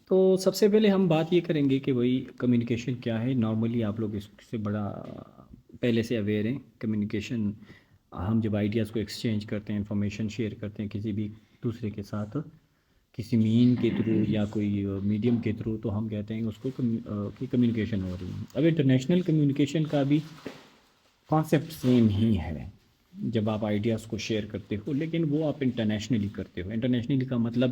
تو سب سے پہلے ہم بات یہ کریں گے کہ وہی کمیونیکیشن کیا ہے. نارملی آپ لوگ اس سے بڑا پہلے سے اویئر ہیں. کمیونیکیشن ہم جب آئیڈیاز کو ایکسچینج کرتے ہیں، انفارمیشن شیئر کرتے ہیں کسی بھی دوسرے کے ساتھ، کسی مین کے تھرو یا کوئی میڈیم کے تھرو، تو ہم کہتے ہیں اس کو کہ کمیونیکیشن ہو رہی ہے. اب انٹرنیشنل کمیونیکیشن کا بھی کانسیپٹ سیم ہی ہے. جب آپ آئیڈیاز کو شیئر کرتے ہو، لیکن وہ آپ انٹرنیشنلی کرتے ہو. انٹرنیشنلی کا مطلب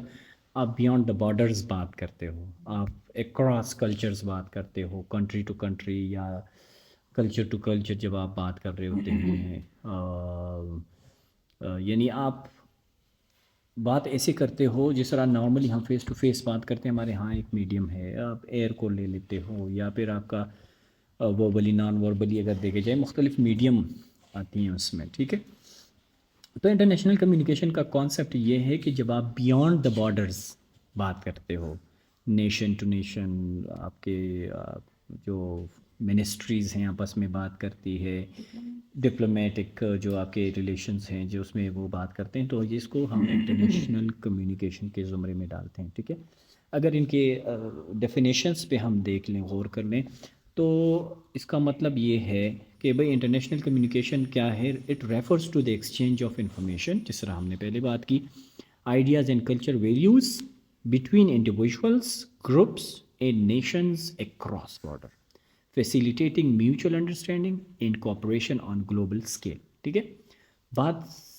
آپ بیانڈ دا بارڈرز بات کرتے ہو، آپ اکراس کلچرز بات کرتے ہو، کنٹری ٹو کنٹری یا کلچر ٹو کلچر جب آپ بات کر رہے ہوتے ہیں. یعنی آپ بات ایسے کرتے ہو جس طرح نارملی ہم فیس ٹو فیس بات کرتے ہیں. ہمارے ہاں ایک میڈیم ہے، آپ ایئر کو لے لیتے ہو، یا پھر آپ کا وربلی نان وربلی اگر دیکھے جائے، مختلف میڈیم آتی ہیں اس میں. ٹھیک ہے. تو انٹرنیشنل کمیونیکیشن کا کانسیپٹ یہ ہے کہ جب آپ بیانڈ دا بارڈرز بات کرتے ہو، نیشن ٹو نیشن، آپ کے جو منسٹریز ہیں آپس میں بات کرتی ہے، ڈپلومیٹک جو آپ کے ریلیشنز ہیں جو اس میں وہ بات کرتے ہیں، تو اس کو ہم انٹرنیشنل کمیونیکیشن کے زمرے میں ڈالتے ہیں. ٹھیک ہے. اگر ان کے ڈیفینیشنز پہ ہم دیکھ لیں، غور کر لیں، تو اس کا مطلب یہ ہے کہ بھئی انٹرنیشنل کمیونیکیشن کیا ہے. It refers to the exchange of information, جس طرح ہم نے پہلے بات کی، ideas and culture values between individuals, groups and nations across border, facilitating mutual understanding and cooperation on global scale. ٹھیک ہے. بات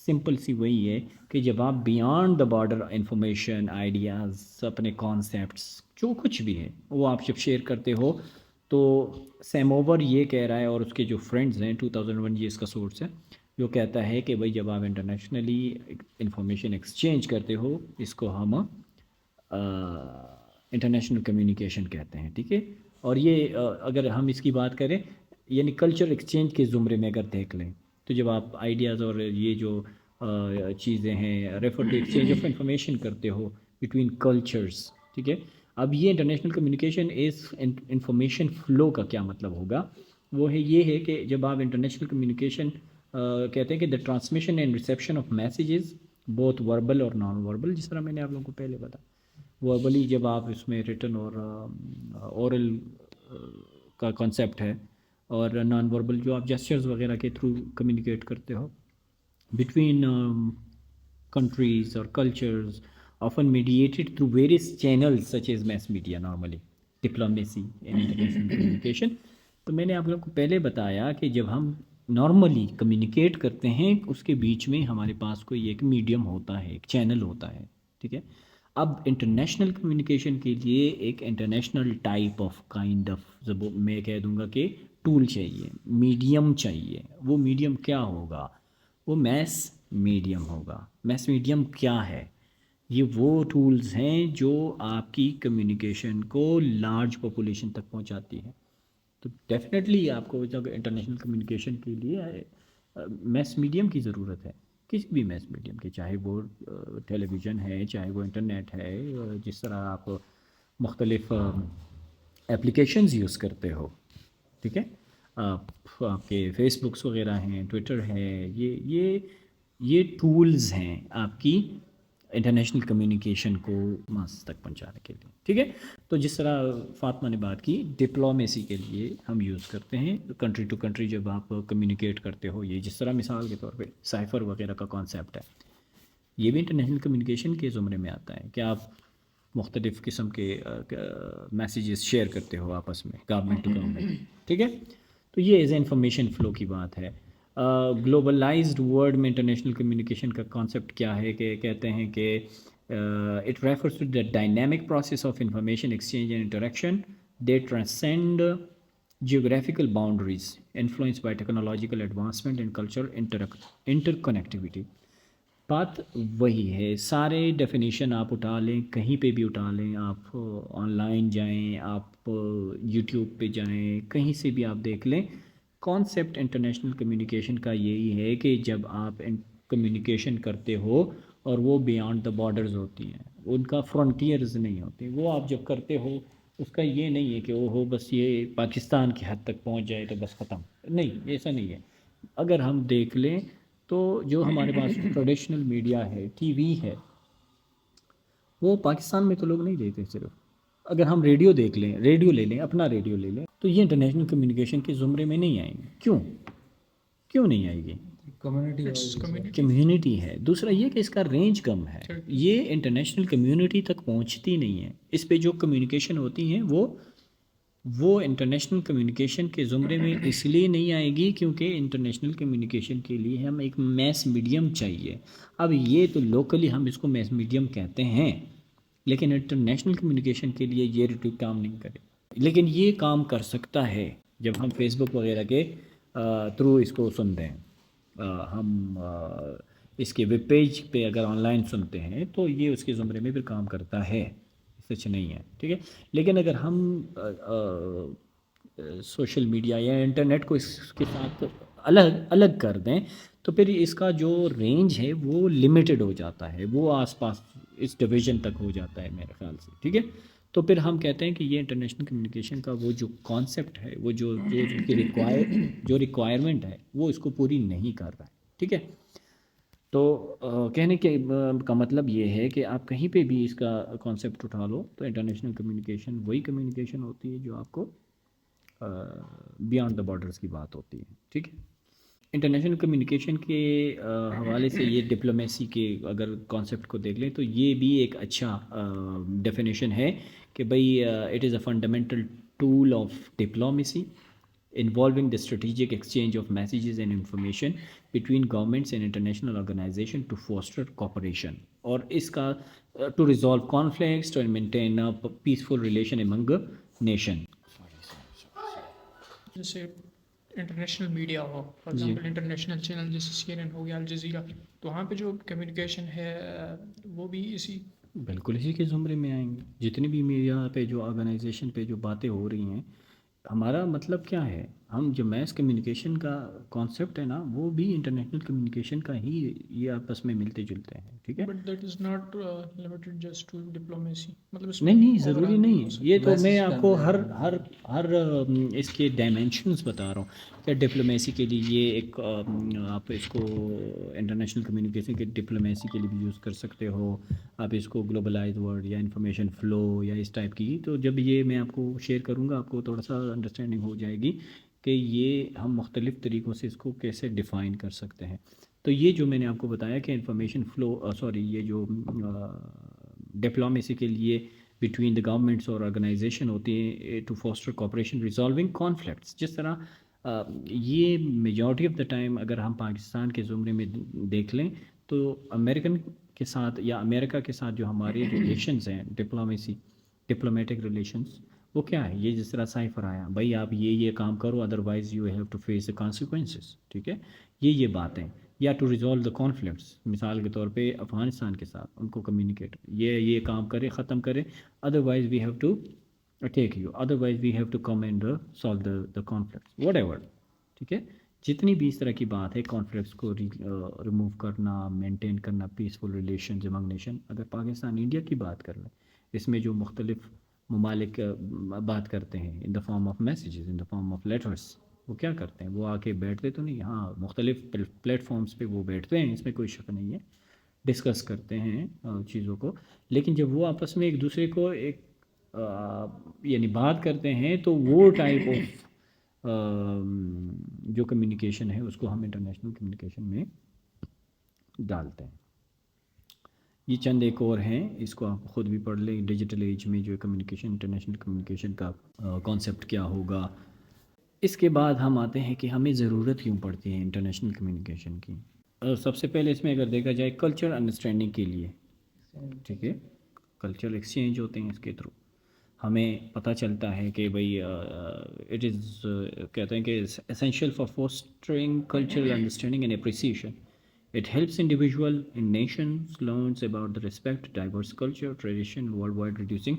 سمپل سی وہی ہے کہ جب آپ beyond the border information, ideas, اپنے کانسیپٹس، جو کچھ بھی ہے وہ آپ جب شیئر کرتے ہو، تو سیم اوور یہ کہہ رہا ہے، اور اس کے جو فرینڈز ہیں، 2001 یہ اس کا سورس ہے، جو کہتا ہے کہ بھئی جب آپ انٹرنیشنلی انفارمیشن ایکسچینج کرتے ہو، اس کو ہم انٹرنیشنل کمیونیکیشن کہتے ہیں. ٹھیک ہے. اور یہ اگر ہم اس کی بات کریں، یعنی کلچر ایکسچینج کے زمرے میں اگر دیکھ لیں، تو جب آپ آئیڈیاز اور یہ جو چیزیں ہیں، refer to exchange of information کرتے ہو بٹوین کلچرز. ٹھیک ہے. اب یہ international communication is information flow کا کیا مطلب ہوگا؟ وہ ہے یہ ہے کہ جب آپ انٹرنیشنل کمیونیکیشن کہتے ہیں کہ the transmission and reception of messages both verbal اور نان وربل، جس طرح میں نے آپ لوگوں کو پہلے بتایا. وربلی جب آپ اس میں ریٹن اور اورل کا کانسیپٹ ہے، اور نان وربل جو آپ جیسچرز وغیرہ کے تھرو کمیونیکیٹ کرتے ہو between countries or cultures, often mediated through various channels such as mass media, normally diplomacy and international communication. تو میں نے آپ لوگوں کو پہلے بتایا کہ جب ہم نارملی کمیونیکیٹ کرتے ہیں، اس کے بیچ میں ہمارے پاس کوئی ایک میڈیم ہوتا ہے، ایک چینل ہوتا ہے. ٹھیک ہے. اب انٹرنیشنل کمیونیکیشن کے لیے ایک international type of kind of, میں کہہ دوں گا کہ ٹول چاہیے، میڈیم چاہیے. وہ میڈیم کیا ہوگا؟ وہ میس میڈیم ہوگا. میس میڈیم کیا ہے؟ یہ وہ ٹولز ہیں جو آپ کی کمیونیکیشن کو لارج پاپولیشن تک پہنچاتی ہیں. تو ڈیفینیٹلی آپ کو جب انٹرنیشنل کمیونیکیشن کے لیے میس میڈیم کی ضرورت ہے، کسی بھی میس میڈیم کی، چاہے وہ ٹیلی ویژن ہے، چاہے وہ انٹرنیٹ ہے، جس طرح آپ مختلف اپلیکیشنز یوز کرتے ہو. ٹھیک ہے. آپ کے فیس بکس وغیرہ ہیں، ٹویٹر ہے، یہ ٹولز ہیں آپ کی انٹرنیشنل کمیونیکیشن کو ماس تک پہنچانے کے لیے. ٹھیک ہے. تو جس طرح فاطمہ نے بات کی، ڈپلومیسی کے لیے ہم یوز کرتے ہیں، کنٹری ٹو کنٹری جب آپ کمیونیکیٹ کرتے ہو. یہ جس طرح مثال کے طور پہ سائفر وغیرہ کا کانسیپٹ ہے، یہ بھی انٹرنیشنل کمیونیکیشن کے زمرے میں آتا ہے کہ آپ مختلف قسم کے میسیجز شیئر کرتے ہو آپس میں، گورنمنٹ ٹو گورنمنٹ. ٹھیک ہے. تو یہ ایز اے انفارمیشن فلو کی بات ہے. گلوبلائزڈ ورلڈ میں انٹرنیشنل کمیونیکیشن کا کانسیپٹ کیا ہے کہ کہتے ہیں کہ it refers to the dynamic process of information exchange and interaction they transcend geographical boundaries influenced by technological advancement and cultural interconnectivity. بات وہی ہے. سارے ڈیفینیشن آپ اٹھا لیں، کہیں پہ بھی اٹھا لیں، آپ آن لائن جائیں، آپ یوٹیوب پہ جائیں، کہیں سے بھی آپ دیکھ لیں، کانسیپٹ انٹرنیشنل کمیونیکیشن کا یہی ہے کہ جب آپ کمیونیکیشن کرتے ہو اور وہ بیانڈ دا بارڈرز ہوتی ہیں، ان کا فرنٹیئرز نہیں ہوتے. وہ آپ جب کرتے ہو، اس کا یہ نہیں ہے کہ وہ ہو بس یہ پاکستان کی حد تک پہنچ جائے تو بس ختم. نہیں، ایسا نہیں ہے. اگر ہم دیکھ لیں تو جو ہمارے پاس ٹریڈیشنل میڈیا ہے، ٹی وی ہے، وہ پاکستان میں تو لوگ نہیں دیتے صرف. اگر ہم ریڈیو دیکھ لیں، ریڈیو لے لیں، اپنا ریڈیو لے لیں، تو یہ انٹرنیشنل کمیونیکیشن کے زمرے میں نہیں آئیں گے. کیوں نہیں آئے گی؟ کمیونٹی ہے. دوسرا یہ کہ اس کا رینج کم ہے، یہ انٹرنیشنل کمیونٹی تک پہنچتی نہیں ہے. اس پہ جو کمیونیکیشن ہوتی ہیں وہ انٹرنیشنل کمیونیکیشن کے زمرے میں اس لیے نہیں آئے گی کیونکہ انٹرنیشنل کمیونیکیشن کے لیے ہم ایک میس میڈیم چاہیے. اب یہ تو لوکلی ہم اس کو میس میڈیم کہتے ہیں، لیکن انٹرنیشنل کمیونیکیشن کے لیے یہ ریٹو کام نہیں کرے. لیکن یہ کام کر سکتا ہے جب ہم فیس بک وغیرہ کے تھرو اس کو سنتے ہیں. ہم اس کے ویب پیج پہ اگر آن لائن سنتے ہیں تو یہ اس کے زمرے میں بھی کام کرتا ہے، سچ نہیں ہے. ٹھیک ہے. لیکن اگر ہم سوشل میڈیا یا انٹرنیٹ کو اس کے ساتھ الگ کر دیں تو پھر اس کا جو رینج ہے وہ لمیٹڈ ہو جاتا ہے، وہ آس پاس اس ڈویژن تک ہو جاتا ہے میرے خیال سے. ٹھیک ہے. تو پھر ہم کہتے ہیں کہ یہ انٹرنیشنل کمیونیکیشن کا وہ جو کانسیپٹ ہے، وہ جو ریکوائرمنٹ ہے وہ اس کو پوری نہیں کر رہا ہے. ٹھیک ہے. تو کہنے کے کا مطلب یہ ہے کہ آپ کہیں پہ بھی اس کا کانسیپٹ اٹھا لو تو انٹرنیشنل کمیونیکیشن وہی کمیونیکیشن ہوتی ہے جو آپ کو بیانڈ دا بارڈرز کی بات ہوتی ہے. ٹھیک ہے. انٹرنیشنل کمیونیکیشن کے حوالے سے یہ ڈپلومیسی کے اگر کانسیپٹ کو دیکھ لیں تو یہ بھی ایک اچھا ڈیفینیشن ہے کہ بھئی it is a fundamental tool of diplomacy involving the strategic exchange of messages and information between governments and international organizations to foster cooperation اور اس کا to resolve conflicts to maintain a peaceful relation among nation. جیسے international media who, for example international channel جیسے سی N N ہو گیا، Al Jazeera, تو وہاں پہ جو communication ہے وہ بھی بالکل اسی کے زمرے میں آئیں گے. جتنی بھی میڈیا پہ جو آرگنائزیشن پہ جو باتیں ہو رہی ہیں، ہمارا مطلب کیا ہے؟ ہم جو میس کمیونیکیشن کا کانسیپٹ ہے نا وہ بھی انٹرنیشنل کمیونیکیشن کا ہی یہ آپس میں ملتے جلتے ہیں. ٹھیک ہے. But that is not limited just to diplomacy. مطلب نہیں ضروری نہیں ہے. یہ تو میں آپ کو ہر اس کے ڈائمینشنز بتا رہا ہوں کہ ڈپلومیسی کے لیے یہ ایک آپ اس کو انٹرنیشنل کمیونیکیشن کے ڈپلومیسی کے لیے بھی یوز کر سکتے ہو. آپ اس کو گلوبلائز ورڈ یا انفارمیشن فلو یا اس ٹائپ کی، تو جب یہ میں آپ کو شیئر کروں گا آپ کو تھوڑا سا انڈرسٹینڈنگ ہو جائے گی کہ یہ ہم مختلف طریقوں سے اس کو کیسے ڈیفائن کر سکتے ہیں. تو یہ جو میں نے آپ کو بتایا کہ انفارمیشن فلو یہ جو ڈپلومیسی کے لیے بٹوین دا گورنمنٹس اور آرگنائزیشن ہوتی ہیں to foster cooperation resolving conflicts. جس طرح یہ میجورٹی آف دا ٹائم اگر ہم پاکستان کے زمرے میں دیکھ لیں تو امریکن کے ساتھ یا امریکہ کے ساتھ جو ہمارے ریلیشنز ہیں ڈپلومیٹک ریلیشنز، وہ کیا ہے؟ یہ جس طرح سائفر آیا، بھائی آپ یہ کام کرو otherwise you have to face the consequences. ٹھیک ہے. یہ باتیں یا ٹو ریزالو دا کانفلکٹس، مثال کے طور پہ افغانستان کے ساتھ ان کو کمیونیکیٹ یہ کام کرے، ختم کرے، otherwise we have to take you, otherwise we have to come and solve the conflicts whatever. ٹھیک ہے. جتنی بھی اس طرح کی بات ہے کانفلکٹس کو ریموو کرنا، مینٹین کرنا پیسفل ریلیشنز امنگ نیشن. اگر پاکستان انڈیا کی بات کر لیں، اس میں جو مختلف ممالک بات کرتے ہیں in the form of messages, in the form of letters, وہ کیا کرتے ہیں؟ وہ آ کے بیٹھتے تو نہیں، ہاں مختلف پلیٹ فارمز پہ وہ بیٹھتے ہیں، اس میں کوئی شک نہیں ہے، ڈسکس کرتے ہیں چیزوں کو. لیکن جب وہ آپس میں ایک دوسرے کو یعنی بات کرتے ہیں تو وہ ٹائپ آف جو کمیونیکیشن ہے اس کو ہم انٹرنیشنل کمیونیکیشن میں ڈالتے ہیں. یہ چند ایک اور ہیں، اس کو آپ خود بھی پڑھ لیں. ڈیجیٹل ایج میں جو کمیونیکیشن، انٹرنیشنل کمیونیکیشن کا کانسیپٹ کیا ہوگا. اس کے بعد ہم آتے ہیں کہ ہمیں ضرورت کیوں پڑتی ہے انٹرنیشنل کمیونیکیشن کی. سب سے پہلے اس میں اگر دیکھا جائے کلچر انڈرسٹینڈنگ کے لیے. ٹھیک ہے. کلچر ایکسچینج ہوتے ہیں اس کے تھرو، ہمیں پتہ چلتا ہے کہ بھئی اٹ از کہتے ہیں کہ essential for fostering cultural understanding and appreciation. It helps individual in nations learns about the respect, diverse culture, tradition worldwide, reducing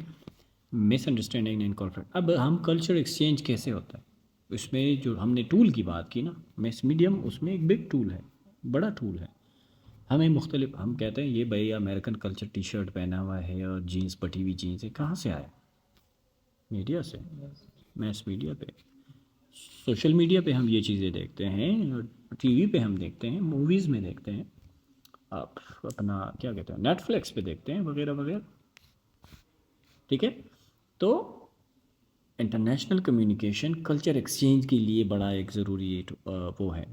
misunderstanding and conflict. اب ہم کلچر ایکسچینج کیسے ہوتا ہے؟ اس میں جو ہم نے ٹول کی بات کی نا، میس میڈیم، اس میں ایک بگ ٹول ہے، بڑا ٹول ہے. ہمیں مختلف، ہم کہتے ہیں یہ بھائی امریکن کلچر ٹی شرٹ پہنا ہوا ہے اور جینس، پٹی ہوئی جینس ہے، کہاں سے آیا؟ میڈیا سے، میس میڈیا پہ، سوشل میڈیا پہ ہم یہ چیزیں دیکھتے ہیں، ٹی وی پہ ہم دیکھتے ہیں، موویز میں دیکھتے ہیں، آپ اپنا کیا کہتے ہیں نیٹ فلکس پہ دیکھتے ہیں وغیرہ وغیرہ. ٹھیک ہے. تو انٹرنیشنل کمیونیکیشن کلچر ایکسچینج کے لیے بڑا ایک ضروری وہ ہے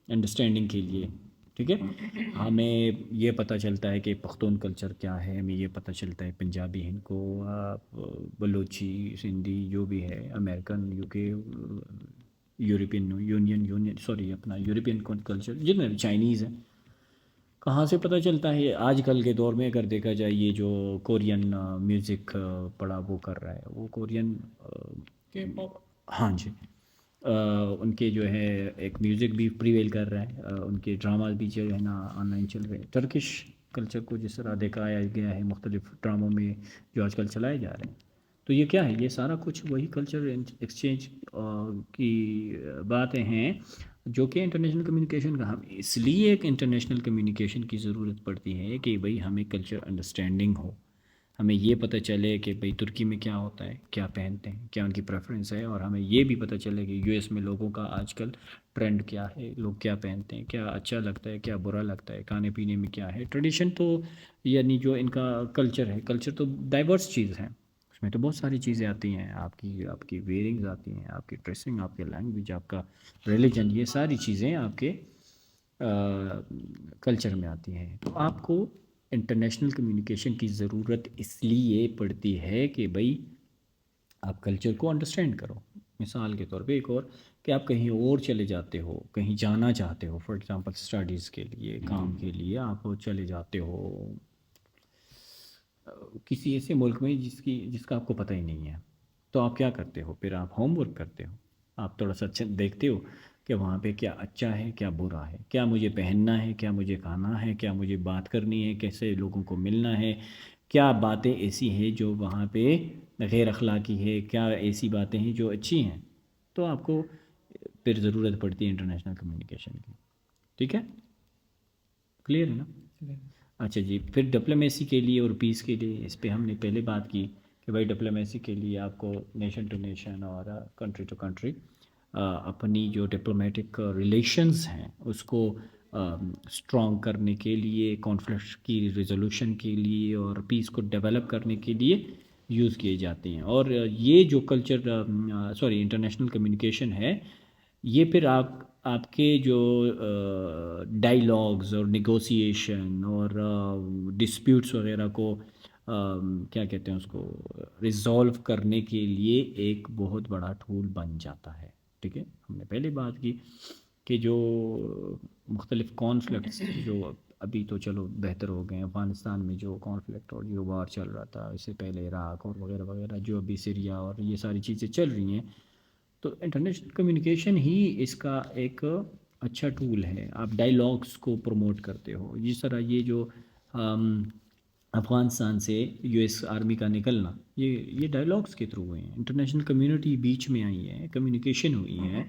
انڈرسٹینڈنگ کے لیے، ٹھیک ہے. ہمیں یہ پتہ چلتا ہے کہ پختون کلچر کیا ہے، ہمیں یہ پتہ چلتا ہے پنجابی، ہند کو، بلوچی، سندھی، جو بھی ہے، امریکن، یو کے، یورپین یونین سوری اپنا یورپین کلچر، جتنے بھی چائنیز ہیں، کہاں سے پتہ چلتا ہے؟ آج کل کے دور میں اگر دیکھا جائے یہ جو کورین میوزک بڑا وہ کر رہا ہے، وہ کورین کے پاپ. ہاں جی، ان کے جو ہے ایک میوزک بھی پریویل کر رہا ہے، ان کے ڈراماز بھی جو ہے نا آن لائن چل رہے ہیں. ٹرکش کلچر کو جس طرح دکھایا گیا ہے مختلف ڈراموں میں جو آج کل چلائے جا رہے ہیں، تو یہ کیا ہے؟ یہ سارا کچھ وہی کلچر ایکسچینج کی باتیں ہیں جو کہ انٹرنیشنل کمیونیکیشن کا. ہم اس لیے ایک انٹرنیشنل کمیونیکیشن کی ضرورت پڑتی ہے کہ بھئی ہمیں کلچر انڈرسٹینڈنگ ہو، ہمیں یہ پتہ چلے کہ بھئی ترکی میں کیا ہوتا ہے، کیا پہنتے ہیں، کیا ان کی پریفرنس ہے، اور ہمیں یہ بھی پتہ چلے کہ یو ایس میں لوگوں کا آج کل ٹرینڈ کیا ہے، لوگ کیا پہنتے ہیں، کیا اچھا لگتا ہے، کیا برا لگتا ہے، کھانے پینے میں کیا ہے. ٹریڈیشن تو یعنی جو ان کا کلچر ہے، کلچر تو ڈائیورس چیز ہے، اس میں تو بہت ساری چیزیں آتی ہیں، آپ کی ویئرنگز آتی ہیں، آپ کی ڈریسنگ، آپ کی لینگویج، آپ کا ریلیجن، یہ ساری چیزیں آپ کے کلچر میں آتی ہیں. تو آپ کو انٹرنیشنل کمیونیکیشن کی ضرورت اس لیے پڑتی ہے کہ بھئی آپ کلچر کو انڈرسٹینڈ کرو. مثال کے طور پہ ایک اور کہ آپ کہیں اور چلے جاتے ہو، کہیں جانا چاہتے ہو، فار ایگزامپل اسٹڈیز کے لیے، کام کے لیے آپ چلے جاتے ہو کسی ایسے ملک میں جس کا آپ کو پتہ ہی نہیں ہے، تو آپ کیا کرتے ہو؟ پھر آپ ہوم ورک کرتے ہو، آپ تھوڑا سا اچھا دیکھتے ہو کہ وہاں پہ کیا اچھا ہے، کیا برا ہے، کیا مجھے پہننا ہے، کیا مجھے کھانا ہے، کیا مجھے بات کرنی ہے، کیسے لوگوں کو ملنا ہے، کیا باتیں ایسی ہیں جو وہاں پہ غیر اخلاقی ہے، کیا ایسی باتیں ہیں جو اچھی ہیں. تو آپ کو پھر ضرورت پڑتی ہے انٹرنیشنل کمیونیکیشن کی. ٹھیک ہے، کلیئر ہے نا؟ اچھا جی. پھر ڈپلومیسی کے لیے اور پیس کے لیے، اس پہ ہم نے پہلے بات کی کہ بھائی ڈپلومیسی کے لیے آپ کو نیشن ٹو نیشن اور کنٹری ٹو کنٹری اپنی جو ڈپلومیٹک ریلیشنز ہیں اس کو اسٹرانگ کرنے کے لیے، کانفلکٹ کی ریزولوشن کے لیے اور پیس کو ڈیولپ کرنے کے لیے یوز کیے جاتے ہیں. اور یہ جو کلچر انٹرنیشنل کمیونیکیشن ہے، یہ پھر آپ کے جو ڈائیلاگز اور نیگوسیشن اور ڈسپیوٹس وغیرہ کو کیا کہتے ہیں اس کو ریزولو کرنے کے لیے ایک بہت بڑا ٹول بن جاتا ہے. ٹھیک ہے، ہم نے پہلے بات کی کہ جو مختلف کانفلکٹس جو ابھی تو چلو بہتر ہو گئے ہیں، افغانستان میں جو کانفلکٹ اور جو وار چل رہا تھا، اس سے پہلے عراق اور وغیرہ وغیرہ، جو ابھی سیریا اور یہ ساری چیزیں چل رہی ہیں، تو انٹرنیشنل کمیونیکیشن ہی اس کا ایک اچھا ٹول ہے. آپ ڈائیلاگس کو پروموٹ کرتے ہو، جس طرح یہ جو افغانستان سے یو ایس آرمی کا نکلنا، یہ ڈائیلاگس کے تھرو ہوئے ہیں. انٹرنیشنل کمیونٹی بیچ میں آئی ہے، کمیونیکیشن ہوئی ہے،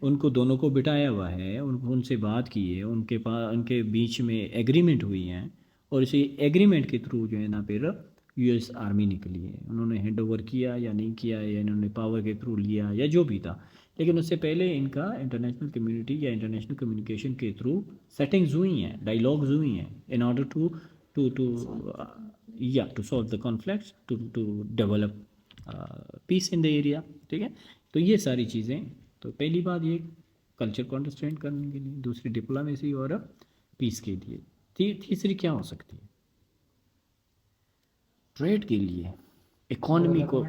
ان کو دونوں کو بٹھایا ہوا ہے، ان سے بات کی ہے، ان کے بیچ میں ایگریمنٹ ہوئی ہیں، اور اسی ایگریمنٹ کے تھرو جو ہے نا پھر یو ایس آرمی نکلی ہے. انہوں نے ہینڈ اوور کیا یا نہیں کیا، یا انہوں نے پاور کے تھرو لیا یا جو بھی تھا، لیکن اس سے پہلے ان کا انٹرنیشنل کمیونٹی یا انٹرنیشنل کمیونیکیشن کے تھرو سیٹنگز ہوئی ہیں، ڈائیلاگز ہوئی ہیں in order to solve the conflicts, to develop peace in the area. ٹھیک ہے، تو یہ ساری چیزیں. تو پہلی بات یہ کلچر کو انڈرسٹینڈ کرنے کے لیے، دوسری ڈپلومیسی اور پیس کے لیے، تیسری کیا ہو سکتی ہے؟ ٹریڈ کے لیے، اکانومی کو،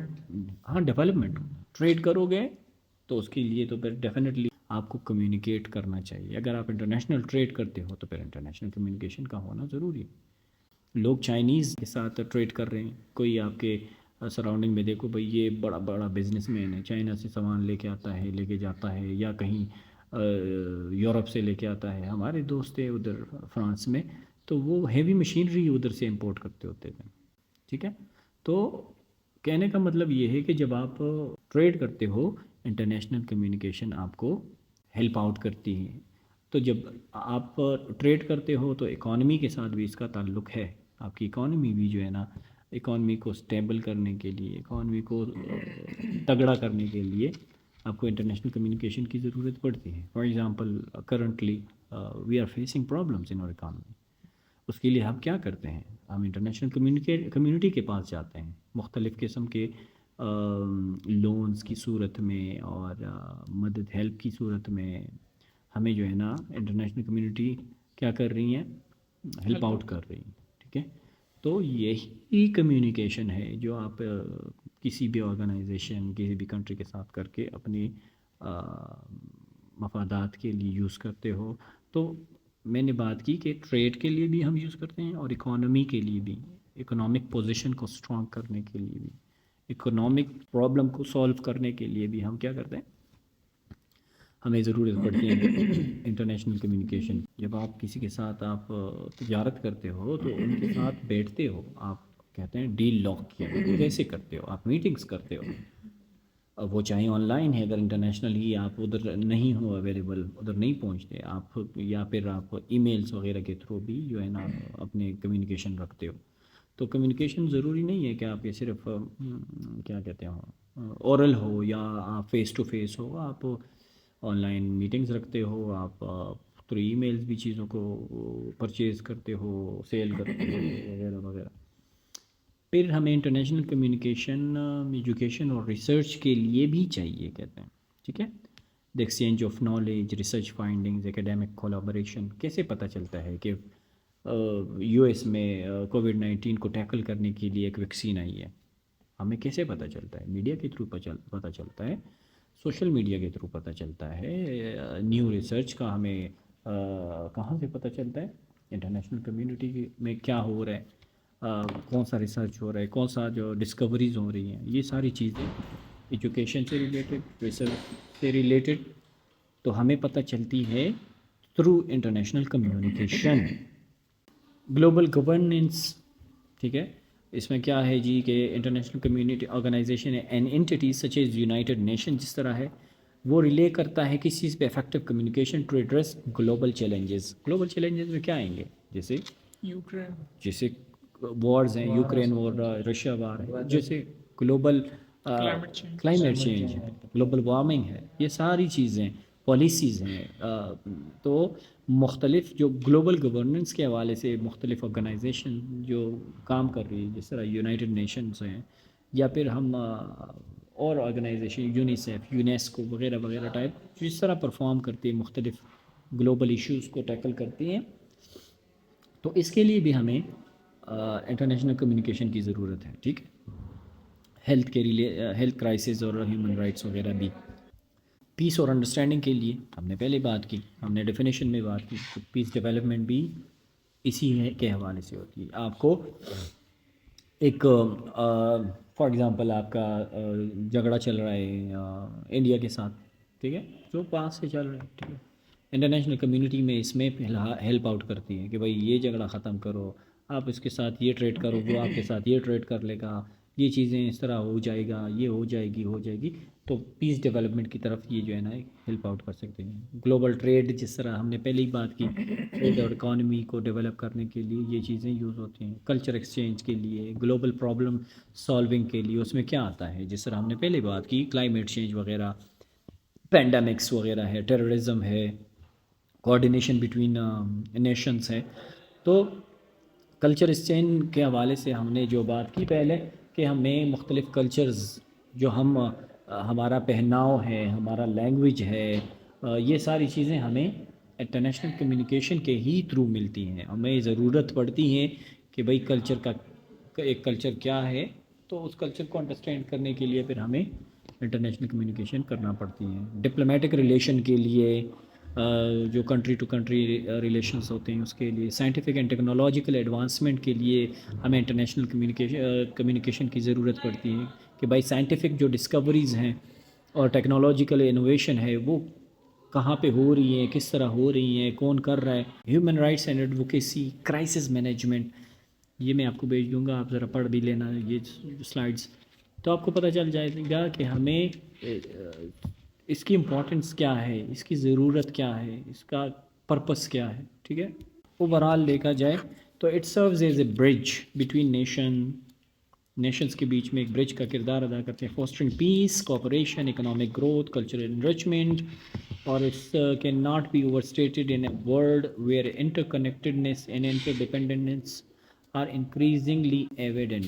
ہاں ڈیولپمنٹ. ٹریڈ کرو گے تو اس کے لیے تو پھر ڈیفینیٹلی آپ کو کمیونیکیٹ کرنا چاہیے. اگر آپ انٹرنیشنل ٹریڈ کرتے ہو تو پھر انٹرنیشنل کمیونیکیشن کا ہونا ضروری ہے. لوگ چائنیز کے ساتھ ٹریڈ کر رہے ہیں، کوئی آپ کے سراؤنڈنگ میں دیکھو بھئی یہ بڑا بڑا بزنس مین ہے، چائنا سے سامان لے کے آتا ہے، لے کے جاتا ہے، یا کہیں یورپ سے لے کے آتا ہے. ہمارے دوست تھے ادھر فرانس میں، تو وہ ہیوی مشینری ادھر سے امپورٹ کرتے ہوتے تھے. ٹھیک ہے، تو کہنے کا مطلب یہ ہے کہ جب آپ ٹریڈ کرتے ہو، انٹرنیشنل کمیونیکیشن آپ کو ہیلپ آؤٹ کرتی ہے. تو جب آپ ٹریڈ کرتے ہو تو اکانومی کے ساتھ بھی اس کا تعلق ہے. آپ کی اکانومی بھی جو ہے نا، اکانومی کو سٹیبل کرنے کے لیے، اکانومی کو تگڑا کرنے کے لیے آپ کو انٹرنیشنل کمیونیکیشن کی ضرورت پڑتی ہے. For example currently we are facing problems in our economy. اس کے لیے ہم کیا کرتے ہیں؟ ہم انٹرنیشنل کمیونٹی کے پاس جاتے ہیں. مختلف قسم کے لونز کی صورت میں اور مدد ہیلپ کی صورت میں ہمیں جو ہے نا انٹرنیشنل کمیونٹی کیا کر رہی ہیں، ہیلپ آؤٹ کر رہی ہیں، ٹھیک ہے. تو یہی کمیونیکیشن ہے جو آپ کسی بھی آرگنائزیشن کسی بھی کنٹری کے ساتھ کر کے اپنی مفادات کے لیے یوز کرتے ہو. تو میں نے بات کی کہ ٹریڈ کے لیے بھی ہم یوز کرتے ہیں اور اکانومی کے لیے بھی، اکنامک پوزیشن کو اسٹرانگ کرنے کے لیے بھی، اکنامک پرابلم کو سولو کرنے کے لیے بھی ہم کیا کرتے ہیں، ہمیں ضرورت پڑتی ہے انٹرنیشنل کمیونیکیشن. جب آپ کسی کے ساتھ آپ تجارت کرتے ہو تو ان کے ساتھ بیٹھتے ہو، آپ کہتے ہیں ڈیل لاک کیا، کیسے کرتے ہو، آپ میٹنگز کرتے ہو. اب وہ چاہے آن لائن ہے، اگر انٹرنیشنل ہی آپ ادھر نہیں ہو اویلیبل، ادھر نہیں پہنچتے آپ، یا پھر آپ ای میلز وغیرہ کے تھرو بھی جو ہے نا اپنے کمیونیکیشن رکھتے ہو. تو کمیونیکیشن ضروری نہیں ہے کہ آپ یہ صرف کیا کہتے ہیں اورل ہو یا آپ فیس ٹو فیس ہو، آپ آن لائن میٹنگز رکھتے ہو، آپ تھرو ای میلز بھی چیزوں کو پرچیز کرتے ہو، سیل کرتے ہو وغیرہ وغیرہ. پھر ہمیں انٹرنیشنل کمیونیکیشن ایجوکیشن اور ریسرچ کے لیے بھی چاہیے کہتے ہیں، ٹھیک ہے. The exchange of knowledge, research findings, academic collaboration. کیسے پتہ چلتا ہے کہ یو ایس میں کووڈ-19 کو ٹیکل کرنے کے لیے ایک ویکسین آئی ہے؟ ہمیں کیسے پتہ چلتا ہے؟ میڈیا کے تھرو پتہ چلتا ہے، سوشل میڈیا کے تھرو پتہ چلتا ہے. نیو ریسرچ کا ہمیں کہاں سے پتہ چلتا ہے؟ انٹرنیشنل کمیونٹی میں کیا ہو رہا ہے، کون سا ریسرچ ہو رہا ہے، کون سا جو ڈسکوریز ہو رہی ہیں. یہ ساری چیزیں ایجوکیشن سے ریلیٹڈ، ریسرچ سے ریلیٹڈ تو ہمیں پتہ چلتی ہے through international communication. Global governance, ٹھیک ہے. اس میں کیا ہے جی کہ international community organization and entities such as United Nation جس طرح ہے وہ ریلے کرتا ہے کس چیز پہ، effective communication to address global challenges. Global challenges میں کیا آئیں گے؟ جیسے وارز ہیں، یوکرین وار، رشیا وار ہے، جیسے گلوبل کلائمیٹ چینج ہے، گلوبل وارمنگ ہے، یہ ساری چیزیں پالیسیز ہیں. تو مختلف جو گلوبل گورننس کے حوالے سے مختلف آرگنائزیشن جو کام کر رہی ہے، جس طرح یونائٹڈ نیشنز ہیں یا پھر ہم اور آرگنائزیشن یونیسیف، یونیسکو وغیرہ وغیرہ ٹائپ جس طرح پرفارم کرتی ہے، مختلف گلوبل ایشوز کو ٹیکل کرتی ہیں. تو اس کے لیے بھی ہمیں انٹرنیشنل کمیونیکیشن کی ضرورت ہے، ٹھیک ہے. ہیلتھ کرائسس اور ہیومن رائٹس وغیرہ بھی. پیس اور انڈرسٹینڈنگ کے لیے ہم نے پہلے بات کی، ہم نے ڈیفینیشن میں بات کی، تو پیس ڈیولپمنٹ بھی اسی کے حوالے سے ہوتی ہے. آپ کو ایک فار ایگزامپل آپ کا جھگڑا چل رہا ہے انڈیا کے ساتھ، ٹھیک ہے، جو پاس سے چل رہا ہے، ٹھیک ہے. انٹرنیشنل کمیونٹی میں اس میں ہیلپ آؤٹ کرتی ہے کہ بھائی یہ جھگڑا ختم کرو، آپ اس کے ساتھ یہ ٹریڈ کرو، وہ آپ کے ساتھ یہ ٹریڈ کر لے گا، یہ چیزیں اس طرح ہو جائے گا، یہ ہو جائے گی. تو پیس ڈیولپمنٹ کی طرف یہ جو ہے نا ہیلپ آؤٹ کر سکتے ہیں. گلوبل ٹریڈ جس طرح ہم نے پہلے ہی بات کی، ٹریڈ اور اکانومی کو ڈیولپ کرنے کے لیے یہ چیزیں یوز ہوتی ہیں. کلچر ایکسچینج کے لیے، گلوبل پرابلم سالونگ کے لیے اس میں کیا آتا ہے، جس طرح ہم نے پہلے بات کی کلائمیٹ چینج وغیرہ، پینڈیمکس وغیرہ ہے، ٹیررزم ہے، کوآرڈینیشن بٹوین نیشنز ہے. تو کلچر ایکسچینج کے حوالے سے ہم نے جو بات کی پہلے کہ ہمیں مختلف کلچرز جو ہمارا پہناؤ ہے، ہمارا لینگویج ہے، یہ ساری چیزیں ہمیں انٹرنیشنل کمیونیکیشن کے ہی تھرو ملتی ہیں. ہمیں ضرورت پڑتی ہے کہ بھئی کلچر کا ایک کلچر کیا ہے، تو اس کلچر کو انڈرسٹینڈ کرنے کے لیے پھر ہمیں انٹرنیشنل کمیونیکیشن کرنا پڑتی ہیں. ڈپلومیٹک ریلیشن کے لیے، جو کنٹری ٹو کنٹری ریلیشنز ہوتے ہیں اس کے لیے، سائنٹیفک اینڈ ٹیکنالوجیکل ایڈوانسمنٹ کے لیے ہمیں انٹرنیشنل کمیونیکیشن کی ضرورت پڑتی ہے کہ بھائی سائنٹیفک جو ڈسکوریز ہیں اور ٹیکنالوجیکل انوویشن ہے وہ کہاں پہ ہو رہی ہیں، کس طرح ہو رہی ہیں، کون کر رہا ہے. Human rights and advocacy, crisis management, یہ میں آپ کو بھیج دوں گا، آپ ذرا پڑھ بھی لینا یہ سلائڈز، تو آپ کو پتہ چل جائے گا کہ ہمیں اس کی امپورٹنس کیا ہے، اس کی ضرورت کیا ہے، اس کا پرپس کیا ہے، ٹھیک ہے. اوورآل دیکھا جائے تو it serves as a bridge between nations کے بیچ میں ایک برج کا کردار ادا کرتے ہیں. Fostering peace, cooperation, economic growth, cultural enrichment, اور its can not be overstated in a world where interconnectedness and interdependence are increasingly evident.